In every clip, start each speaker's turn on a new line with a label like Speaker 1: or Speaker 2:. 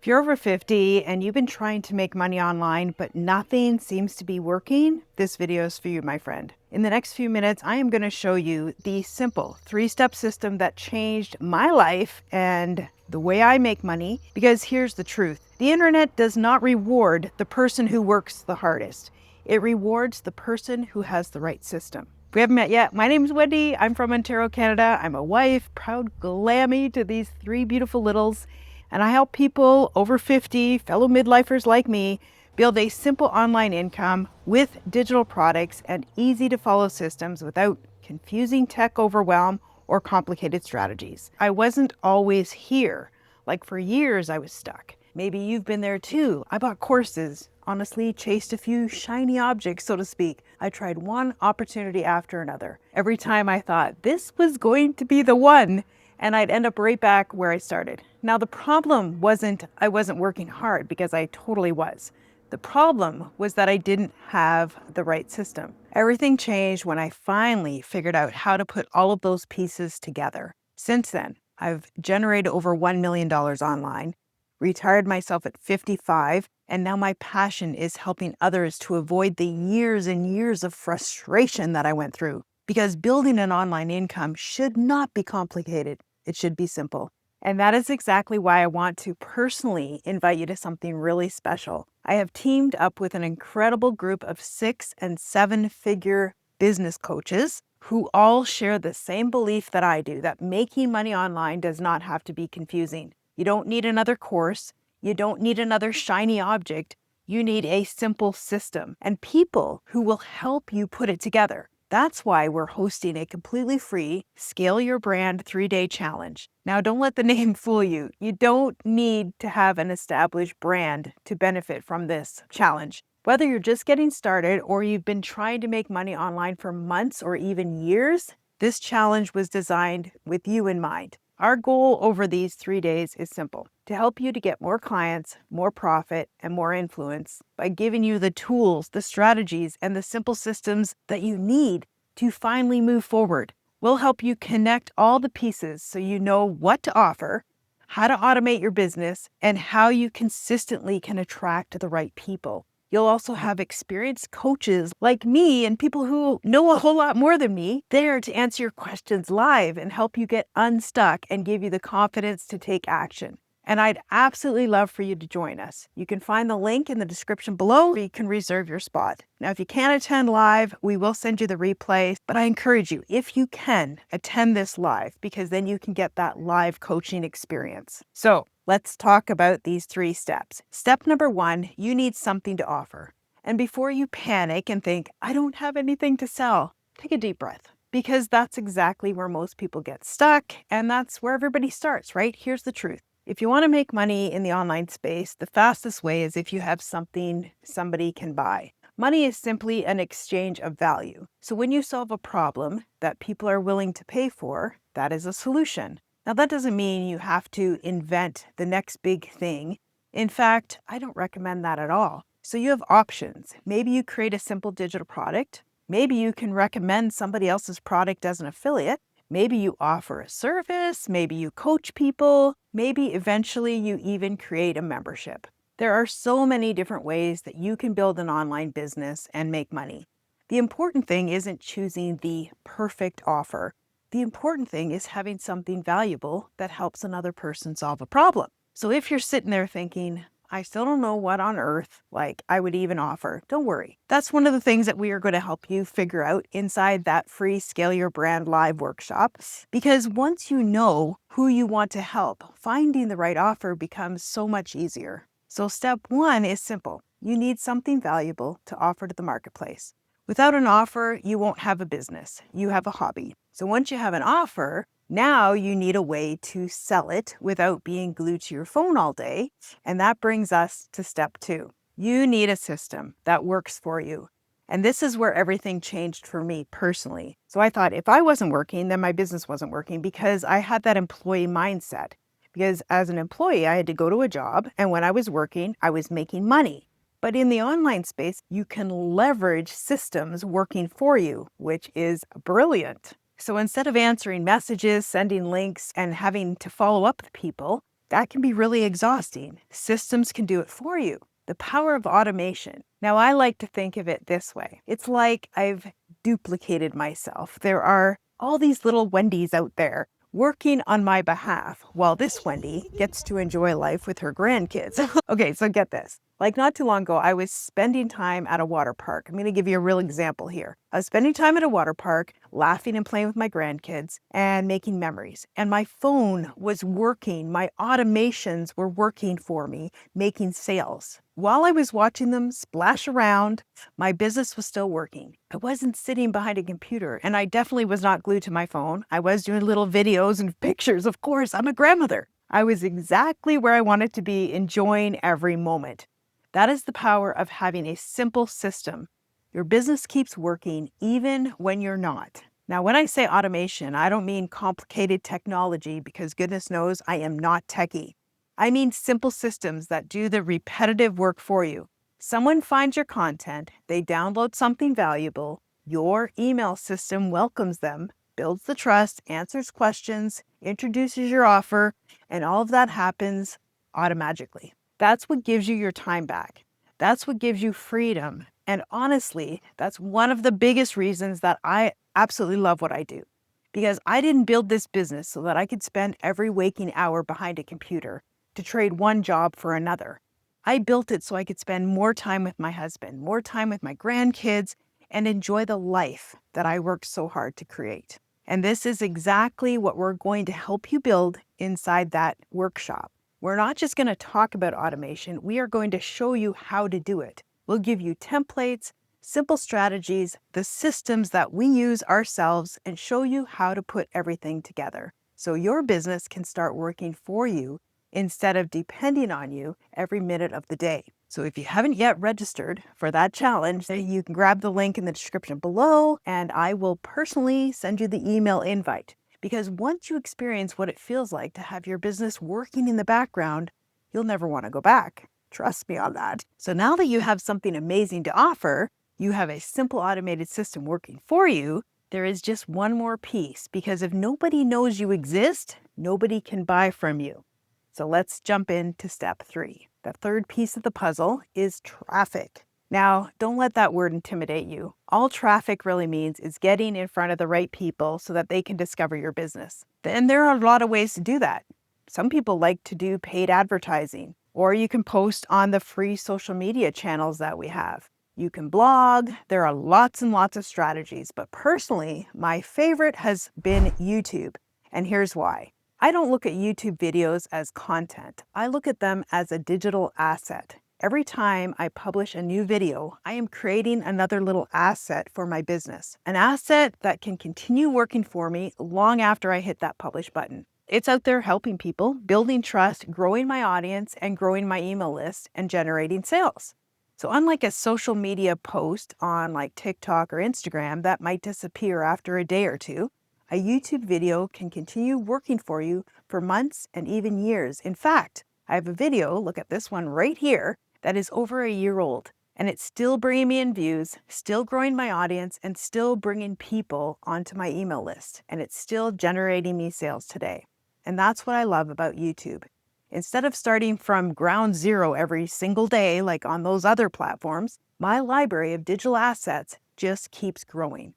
Speaker 1: If you're over 50 and you've been trying to make money online, but nothing seems to be working, this video is for you, my friend. In the next few minutes, I am going to show you the simple 3-step system that changed my life and the way I make money. Because here's the truth. The internet does not reward the person who works the hardest. It rewards the person who has the right system. If we haven't met yet, my name is Wendy. I'm from Ontario, Canada. I'm a wife, proud glammy to these 3 beautiful littles. And I help people over 50, fellow midlifers like me, build a simple online income with digital products and easy to follow systems without confusing tech overwhelm or complicated strategies. I wasn't always here. Like for years I was stuck. Maybe you've been there too. I bought courses, honestly chased a few shiny objects, so to speak. I tried one opportunity after another. Every time I thought this was going to be the one, and I'd end up right back where I started. Now, the problem wasn't I wasn't working hard, because I totally was. The problem was that I didn't have the right system. Everything changed when I finally figured out how to put all of those pieces together. Since then, I've generated over $1 million online, retired myself at 55, and now my passion is helping others to avoid the years and years of frustration that I went through. Because building an online income should not be complicated. It should be simple. And that is exactly why I want to personally invite you to something really special. I have teamed up with an incredible group of 6- and 7-figure business coaches who all share the same belief that I do, that making money online does not have to be confusing. You don't need another course. You don't need another shiny object. You need a simple system and people who will help you put it together. That's why we're hosting a completely free Scale Your Brand 3-day challenge. Now, don't let the name fool you. You don't need to have an established brand to benefit from this challenge. Whether you're just getting started or you've been trying to make money online for months or even years, this challenge was designed with you in mind. Our goal over these 3 days is simple: to help you to get more clients, more profit, and more influence by giving you the tools, the strategies, and the simple systems that you need to finally move forward. We'll help you connect all the pieces so you know what to offer, how to automate your business, and how you consistently can attract the right people. You'll also have experienced coaches like me and people who know a whole lot more than me there to answer your questions live and help you get unstuck and give you the confidence to take action. And I'd absolutely love for you to join us. You can find the link in the description below, where you can reserve your spot. Now, if you can't attend live, we will send you the replay, but I encourage you, if you can, attend this live, because then you can get that live coaching experience. So let's talk about these 3 steps. Step number 1, you need something to offer. And before you panic and think, I don't have anything to sell, take a deep breath, because that's exactly where most people get stuck, and that's where everybody starts, right? Here's the truth. If you want to make money in the online space, the fastest way is if you have something somebody can buy. Money is simply an exchange of value. So when you solve a problem that people are willing to pay for, that is a solution. Now, that doesn't mean you have to invent the next big thing. In fact, I don't recommend that at all. So you have options. Maybe you create a simple digital product. Maybe you can recommend somebody else's product as an affiliate. Maybe you offer a service, maybe you coach people, maybe eventually you even create a membership. There are so many different ways that you can build an online business and make money. The important thing isn't choosing the perfect offer. The important thing is having something valuable that helps another person solve a problem. So if you're sitting there thinking, I still don't know what on earth I would even offer, don't worry. That's one of the things that we are going to help you figure out inside that free Scale Your Brand live workshop. Because once you know who you want to help, finding the right offer becomes so much easier. So step 1 is simple. You need something valuable to offer to the marketplace. Without an offer, you won't have a business. You have a hobby. So once you have an offer, now you need a way to sell it without being glued to your phone all day. And that brings us to step 2. You need a system that works for you. And this is where everything changed for me personally. So I thought if I wasn't working, then my business wasn't working, because I had that employee mindset. Because as an employee, I had to go to a job, and when I was working, I was making money. But in the online space, you can leverage systems working for you, which is brilliant. So instead of answering messages, sending links, and having to follow up with people, That can be really exhausting. Systems can do it for you. The power of automation. Now, I like to think of it this way. It's like I've duplicated myself. There are all these little Wendy's out there working on my behalf while this Wendy gets to enjoy life with her grandkids. Okay, so get this. Like not too long ago, I was spending time at a water park. I'm going to give you a real example here. I was spending time at a water park, laughing and playing with my grandkids and making memories. And my phone was working. My automations were working for me, making sales. While I was watching them splash around, my business was still working. I wasn't sitting behind a computer, and I definitely was not glued to my phone. I was doing little videos and pictures. Of course, I'm a grandmother. I was exactly where I wanted to be, enjoying every moment. That is the power of having a simple system. Your business keeps working even when you're not. Now, when I say automation, I don't mean complicated technology because goodness knows I am not techie. I mean simple systems that do the repetitive work for you. Someone finds your content, they download something valuable, your email system welcomes them, builds the trust, answers questions, introduces your offer, and all of that happens automatically. That's what gives you your time back. That's what gives you freedom. And honestly, that's one of the biggest reasons that I absolutely love what I do. Because I didn't build this business so that I could spend every waking hour behind a computer to trade one job for another. I built it so I could spend more time with my husband, more time with my grandkids, and enjoy the life that I worked so hard to create. And this is exactly what we're going to help you build inside that workshop. We're not just going to talk about automation, we are going to show you how to do it. We'll give you templates, simple strategies, the systems that we use ourselves, and show you how to put everything together so your business can start working for you instead of depending on you every minute of the day. So if you haven't yet registered for that challenge, you can grab the link in the description below, and I will personally send you the email invite. Because once you experience what it feels like to have your business working in the background, you'll never want to go back. Trust me on that. So now that you have something amazing to offer, you have a simple automated system working for you, there is just one more piece, because if nobody knows you exist, nobody can buy from you. So let's jump into step 3. The third piece of the puzzle is traffic. Now, don't let that word intimidate you. All traffic really means is getting in front of the right people so that they can discover your business. And there are a lot of ways to do that. Some people like to do paid advertising, or you can post on the free social media channels that we have. You can blog. There are lots and lots of strategies, but personally, my favorite has been YouTube. And here's why. I don't look at YouTube videos as content. I look at them as a digital asset. Every time I publish a new video, I am creating another little asset for my business, an asset that can continue working for me long after I hit that publish button. It's out there helping people, building trust, growing my audience, and growing my email list and generating sales. So unlike a social media post on like TikTok or Instagram that might disappear after a day or two, a YouTube video can continue working for you for months and even years. In fact, I have a video, look at this one right here, that is over a year old, and it's still bringing me in views, still growing my audience, and still bringing people onto my email list, and it's still generating me sales today. And that's what I love about YouTube. Instead of starting from ground zero every single day like on those other platforms, my library of digital assets just keeps growing.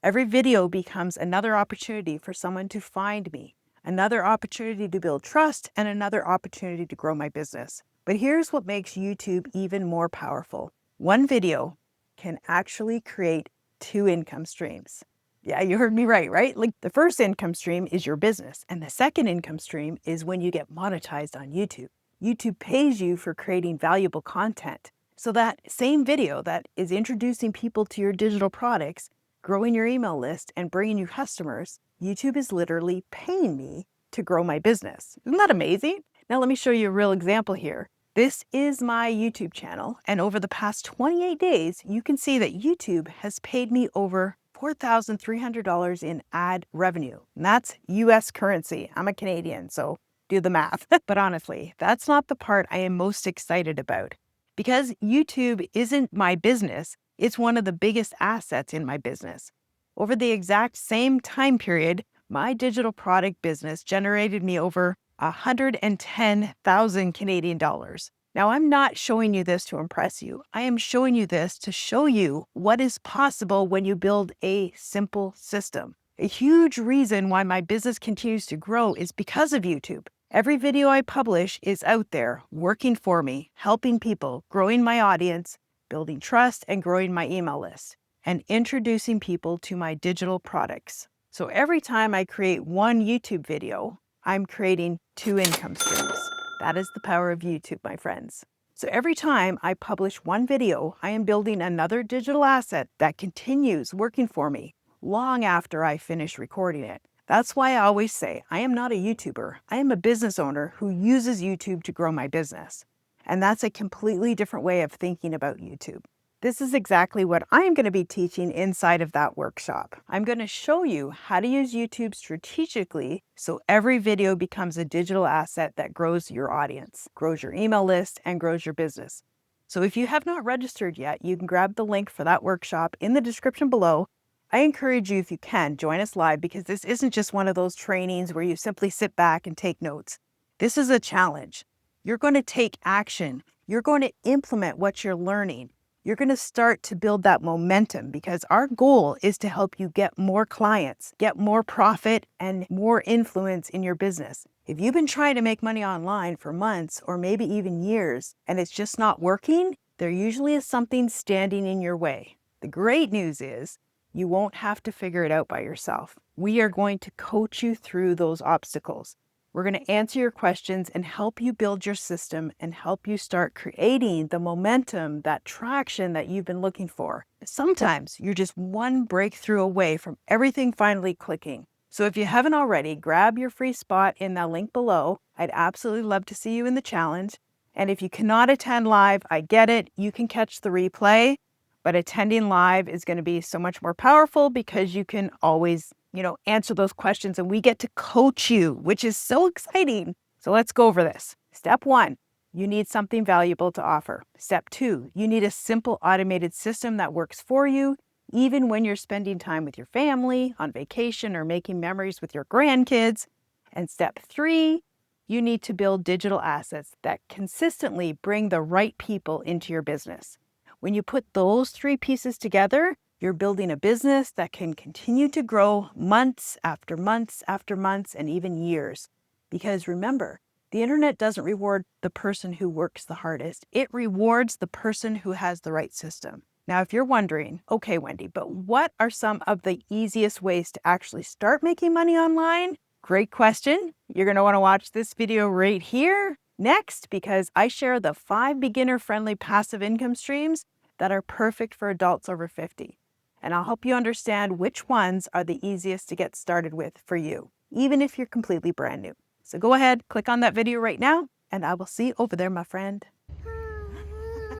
Speaker 1: Every video becomes another opportunity for someone to find me, another opportunity to build trust, and another opportunity to grow my business. But here's what makes YouTube even more powerful. One video can actually create 2 income streams. Yeah, you heard me right? Like the first income stream is your business, and the second income stream is when you get monetized on YouTube. YouTube pays you for creating valuable content. So that same video that is introducing people to your digital products, growing your email list, and bringing you customers, YouTube is literally paying me to grow my business. Isn't that amazing? Now let me show you a real example here. This is my YouTube channel, and over the past 28 days, you can see that YouTube has paid me over $4,300 in ad revenue. And that's US currency. I'm a Canadian, so do the math. But honestly, that's not the part I am most excited about. Because YouTube isn't my business, it's one of the biggest assets in my business. Over the exact same time period, my digital product business generated me over 110,000 Canadian dollars. Now, I'm not showing you this to impress you. I am showing you this to show you what is possible when you build a simple system. A huge reason why my business continues to grow is because of YouTube. Every video I publish is out there working for me, helping people, growing my audience, building trust, and growing my email list, and introducing people to my digital products. So every time I create one YouTube video, I'm creating 2 income streams. That is the power of YouTube, my friends. So every time I publish one video, I am building another digital asset that continues working for me long after I finish recording it. That's why I always say I am not a YouTuber. I am a business owner who uses YouTube to grow my business. And that's a completely different way of thinking about YouTube. This is exactly what I'm going to be teaching inside of that workshop. I'm going to show you how to use YouTube strategically so every video becomes a digital asset that grows your audience, grows your email list, and grows your business. So if you have not registered yet, you can grab the link for that workshop in the description below. I encourage you, if you can, join us live, because this isn't just one of those trainings where you simply sit back and take notes. This is a challenge. You're going to take action. You're going to implement what you're learning. You're going to start to build that momentum, because our goal is to help you get more clients, get more profit, and more influence in your business. If you've been trying to make money online for months or maybe even years and it's just not working, there usually is something standing in your way. The great news is you won't have to figure it out by yourself. We are going to coach you through those obstacles. We're going to answer your questions and help you build your system and help you start creating the momentum, that traction that you've been looking for. Sometimes you're just one breakthrough away from everything finally clicking. So if you haven't already, grab your free spot in the link below. I'd absolutely love to see you in the challenge. And if you cannot attend live, I get it. You can catch the replay, but attending live is going to be so much more powerful because you can always answer those questions, and we get to coach you, which is so exciting. So let's go over this. Step 1, you need something valuable to offer. Step 2, you need a simple automated system that works for you, even when you're spending time with your family, on vacation, or making memories with your grandkids. And step 3, you need to build digital assets that consistently bring the right people into your business. When you put those 3 pieces together, you're building a business that can continue to grow months after months after months and even years. Because remember, the internet doesn't reward the person who works the hardest. It rewards the person who has the right system. Now, if you're wondering, okay, Wendy, but what are some of the easiest ways to actually start making money online? Great question. You're going to want to watch this video right here next, because I share the 5 beginner-friendly passive income streams that are perfect for adults over 50. And I'll help you understand which ones are the easiest to get started with for you, even if you're completely brand new. So go ahead, click on that video right now, and I will see you over there, my friend.